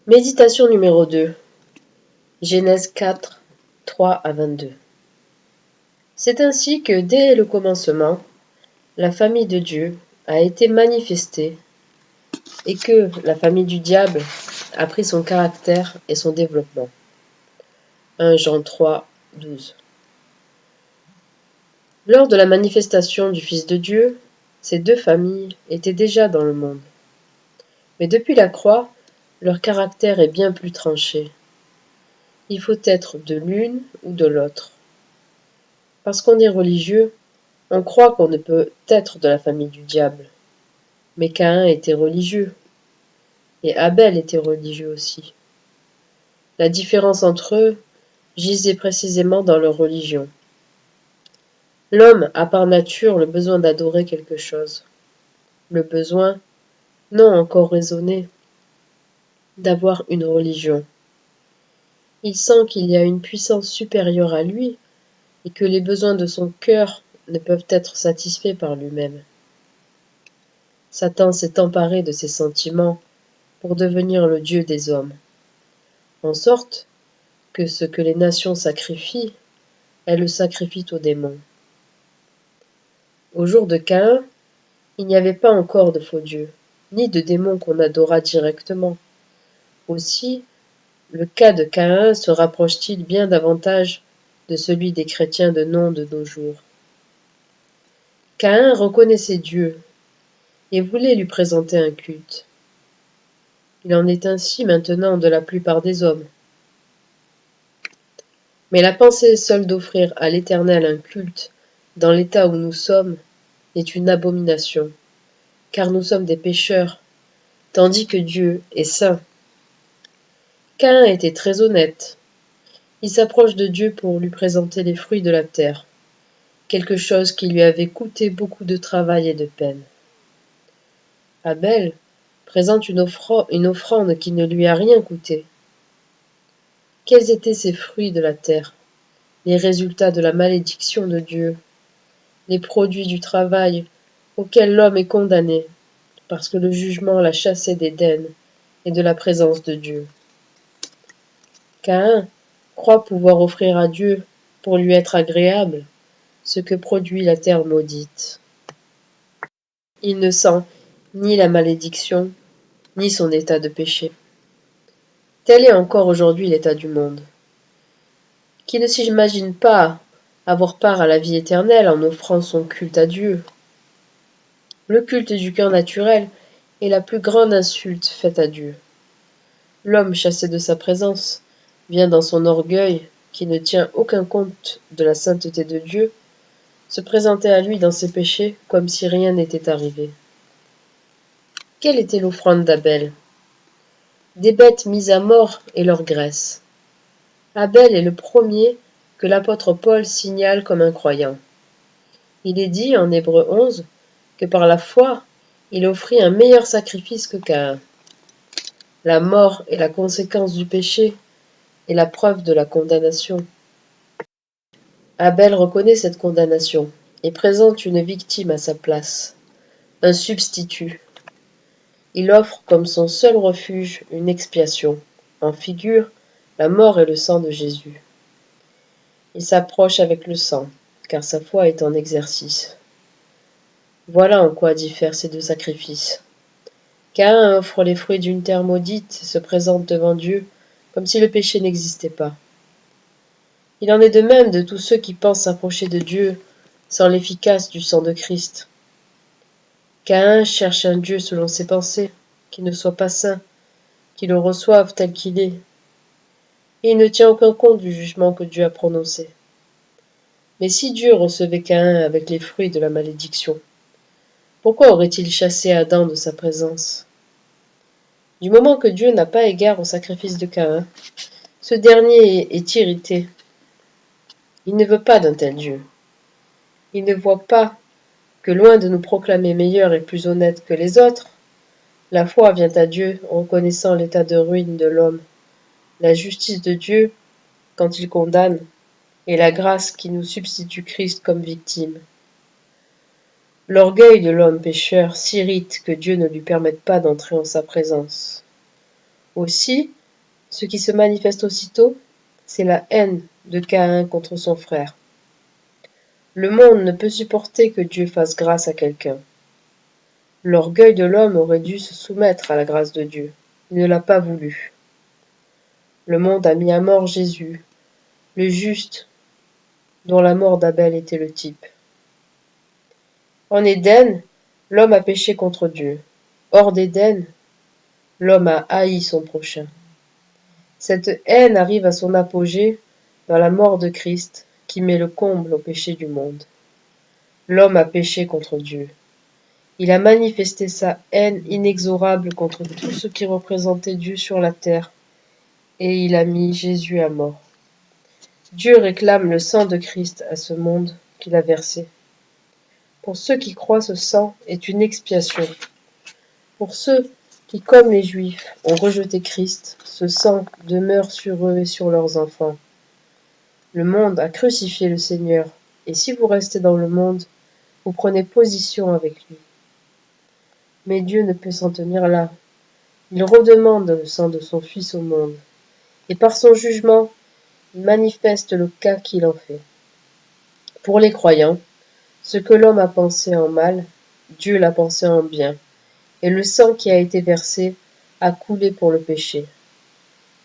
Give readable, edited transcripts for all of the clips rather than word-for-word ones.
Méditation numéro 2. Genèse 4, 3 à 22. C'est ainsi que, dès le commencement, la famille de Dieu a été manifestée et que la famille du diable a pris son caractère et son développement. 1 Jean 3, 12. Lors de la manifestation du Fils de Dieu, ces deux familles étaient déjà dans le monde. Mais depuis la croix, leur caractère est bien plus tranché. Il faut être de l'une ou de l'autre. Parce qu'on est religieux, on croit qu'on ne peut être de la famille du diable. Mais Caïn était religieux, et Abel était religieux aussi. La différence entre eux gisait précisément dans leur religion. L'homme a par nature le besoin d'adorer quelque chose. Le besoin, non encore raisonné, d'avoir une religion. Il sent qu'il y a une puissance supérieure à lui et que les besoins de son cœur ne peuvent être satisfaits par lui-même. Satan s'est emparé de ses sentiments pour devenir le Dieu des hommes, en sorte que ce que les nations sacrifient, elles le sacrifient aux démons. Au jour de Caïn, il n'y avait pas encore de faux dieux, ni de démons qu'on adora directement. Aussi, le cas de Caïn se rapproche-t-il bien davantage de celui des chrétiens de nos jours. Caïn reconnaissait Dieu et voulait lui présenter un culte. Il en est ainsi maintenant de la plupart des hommes. Mais la pensée seule d'offrir à l'Éternel un culte dans l'état où nous sommes est une abomination, car nous sommes des pécheurs, tandis que Dieu est saint. Caïn était très honnête. Il s'approche de Dieu pour lui présenter les fruits de la terre, quelque chose qui lui avait coûté beaucoup de travail et de peine. Abel présente une offrande qui ne lui a rien coûté. Quels étaient ces fruits de la terre, les résultats de la malédiction de Dieu, les produits du travail auquel l'homme est condamné, parce que le jugement l'a chassé d'Éden et de la présence de Dieu. Caïn croit pouvoir offrir à Dieu, pour lui être agréable, ce que produit la terre maudite. Il ne sent ni la malédiction, ni son état de péché. Tel est encore aujourd'hui l'état du monde, qui ne s'imagine pas avoir part à la vie éternelle en offrant son culte à Dieu. Le culte du cœur naturel est la plus grande insulte faite à Dieu. L'homme chassé de sa présence vient dans son orgueil, qui ne tient aucun compte de la sainteté de Dieu, se présenter à lui dans ses péchés comme si rien n'était arrivé. Quelle était l'offrande d'Abel? Des bêtes mises à mort et leur graisse. Abel est le premier que l'apôtre Paul signale comme un croyant. Il est dit en Hébreux 11 que par la foi, il offrit un meilleur sacrifice que Caïn. La mort est la conséquence du péché et la preuve de la condamnation. Abel reconnaît cette condamnation et présente une victime à sa place, un substitut. Il offre comme son seul refuge une expiation, en figure la mort et le sang de Jésus. Il s'approche avec le sang, car sa foi est en exercice. Voilà en quoi diffèrent ces deux sacrifices. Caïn offre les fruits d'une terre maudite et se présente devant Dieu comme si le péché n'existait pas. Il en est de même de tous ceux qui pensent s'approcher de Dieu sans l'efficace du sang de Christ. Caïn cherche un Dieu selon ses pensées, qui ne soit pas saint, qui le reçoive tel qu'il est. Et il ne tient aucun compte du jugement que Dieu a prononcé. Mais si Dieu recevait Caïn avec les fruits de la malédiction, pourquoi aurait-il chassé Adam de sa présence? Du moment que Dieu n'a pas égard au sacrifice de Caïn, ce dernier est irrité. Il ne veut pas d'un tel Dieu. Il ne voit pas que loin de nous proclamer meilleurs et plus honnêtes que les autres, la foi vient à Dieu en reconnaissant l'état de ruine de l'homme, la justice de Dieu quand il condamne, et la grâce qui nous substitue Christ comme victime. L'orgueil de l'homme pécheur s'irrite que Dieu ne lui permette pas d'entrer en sa présence. Aussi, Ce qui se manifeste aussitôt, c'est la haine de Caïn contre son frère. Le monde ne peut supporter que Dieu fasse grâce à quelqu'un. L'orgueil de l'homme aurait dû se soumettre à la grâce de Dieu. Il ne l'a pas voulu. Le monde a mis à mort Jésus, le juste, dont la mort d'Abel était le type. En Éden, l'homme a péché contre Dieu. Hors d'Éden, l'homme a haï son prochain. Cette haine arrive à son apogée dans la mort de Christ, qui met le comble au péché du monde. L'homme a péché contre Dieu. Il a manifesté sa haine inexorable contre tout ce qui représentait Dieu sur la terre, et il a mis Jésus à mort. Dieu réclame le sang de Christ à ce monde qu'il a versé. Pour ceux qui croient, ce sang est une expiation. Pour ceux qui, comme les Juifs, ont rejeté Christ, ce sang demeure sur eux et sur leurs enfants. Le monde a crucifié le Seigneur, et si vous restez dans le monde, vous prenez position avec lui. Mais Dieu ne peut s'en tenir là. Il redemande le sang de son Fils au monde, et par son jugement, il manifeste le cas qu'il en fait. Pour les croyants, ce que l'homme a pensé en mal, Dieu l'a pensé en bien, et le sang qui a été versé a coulé pour le péché.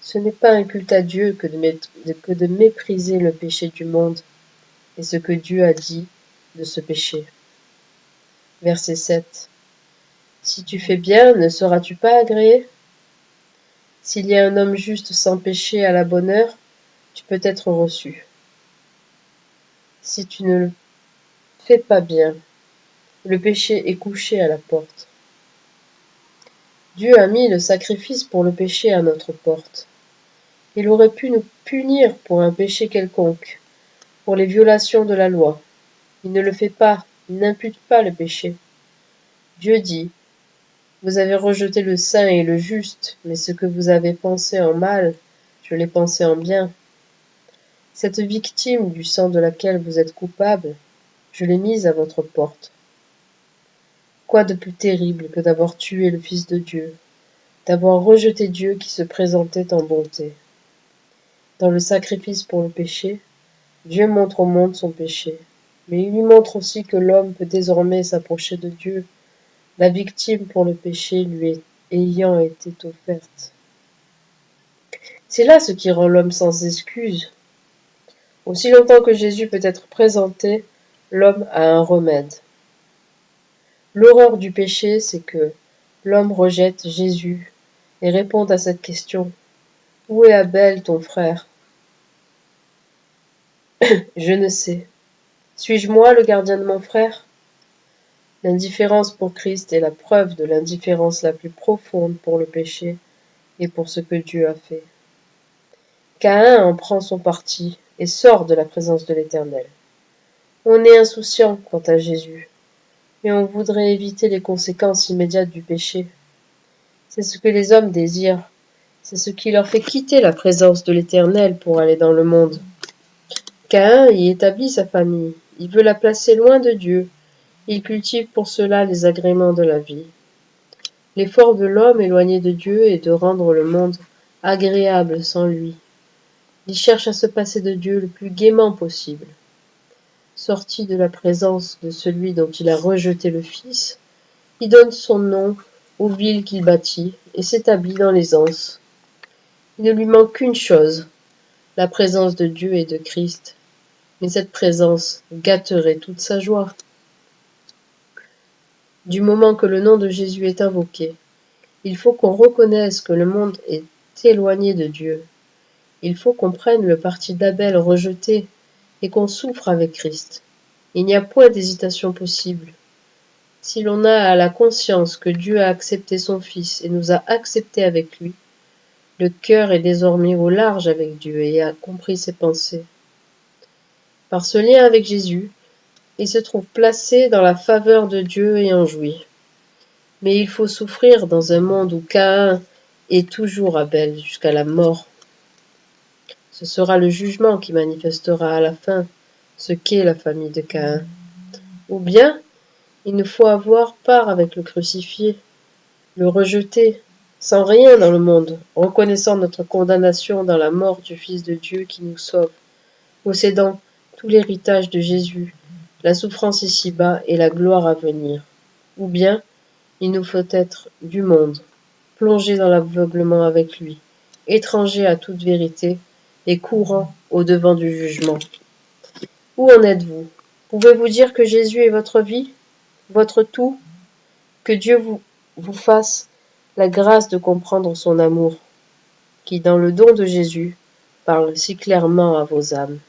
Ce n'est pas un culte à Dieu que de mépriser le péché du monde et ce que Dieu a dit de ce péché. Verset 7. Si tu fais bien, ne seras-tu pas agréé? S'il y a un homme juste sans péché à la bonne heure, tu peux être reçu. Si tu ne le fais pas bien, le péché est couché à la porte. Dieu a mis le sacrifice pour le péché à notre porte. Il aurait pu nous punir pour un péché quelconque, pour les violations de la loi. Il ne le fait pas, il n'impute pas le péché. Dieu dit, vous avez rejeté le saint et le juste, mais ce que vous avez pensé en mal, je l'ai pensé en bien. Cette victime du sang de laquelle vous êtes coupable, je l'ai mise à votre porte. Quoi de plus terrible que d'avoir tué le Fils de Dieu, d'avoir rejeté Dieu qui se présentait en bonté. Dans le sacrifice pour le péché, Dieu montre au monde son péché, mais il lui montre aussi que l'homme peut désormais s'approcher de Dieu, la victime pour le péché lui ayant été offerte. C'est là ce qui rend l'homme sans excuse. Aussi longtemps que Jésus peut être présenté, l'homme a un remède. L'horreur du péché, c'est que l'homme rejette Jésus et répond à cette question. Où est Abel, ton frère? Je ne sais. Suis-je moi le gardien de mon frère? L'indifférence pour Christ est la preuve de l'indifférence la plus profonde pour le péché et pour ce que Dieu a fait. Caïn en prend son parti et sort de la présence de l'Éternel. On est insouciant quant à Jésus, mais on voudrait éviter les conséquences immédiates du péché. C'est ce que les hommes désirent, c'est ce qui leur fait quitter la présence de l'Éternel pour aller dans le monde. Caïn y établit sa famille, il veut la placer loin de Dieu, il cultive pour cela les agréments de la vie. L'effort de l'homme éloigné de Dieu est de rendre le monde agréable sans lui. Il cherche à se passer de Dieu le plus gaiement possible. Sorti de la présence de celui dont il a rejeté le Fils, il donne son nom aux villes qu'il bâtit et s'établit dans les anses. Il ne lui manque qu'une chose, la présence de Dieu et de Christ, mais cette présence gâterait toute sa joie. Du moment que le nom de Jésus est invoqué, il faut qu'on reconnaisse que le monde est éloigné de Dieu. Il faut qu'on prenne le parti d'Abel rejeté et qu'on souffre avec Christ. Il n'y a point d'hésitation possible. Si l'on a la conscience que Dieu a accepté son Fils et nous a acceptés avec lui, le cœur est désormais au large avec Dieu et a compris ses pensées. Par ce lien avec Jésus, il se trouve placé dans la faveur de Dieu et en jouit. Mais il faut souffrir dans un monde où Caïn est toujours Abel jusqu'à la mort. Ce sera le jugement qui manifestera à la fin ce qu'est la famille de Caïn. Ou bien, il nous faut avoir part avec le crucifié, le rejeter, sans rien dans le monde, reconnaissant notre condamnation dans la mort du Fils de Dieu qui nous sauve, possédant tout l'héritage de Jésus, la souffrance ici-bas et la gloire à venir. Ou bien, il nous faut être du monde, plongés dans l'aveuglement avec lui, étrangers à toute vérité et courant au-devant du jugement. Où en êtes-vous? Pouvez-vous dire que Jésus est votre vie, votre tout? Que Dieu vous fasse la grâce de comprendre son amour, qui, dans le don de Jésus, parle si clairement à vos âmes.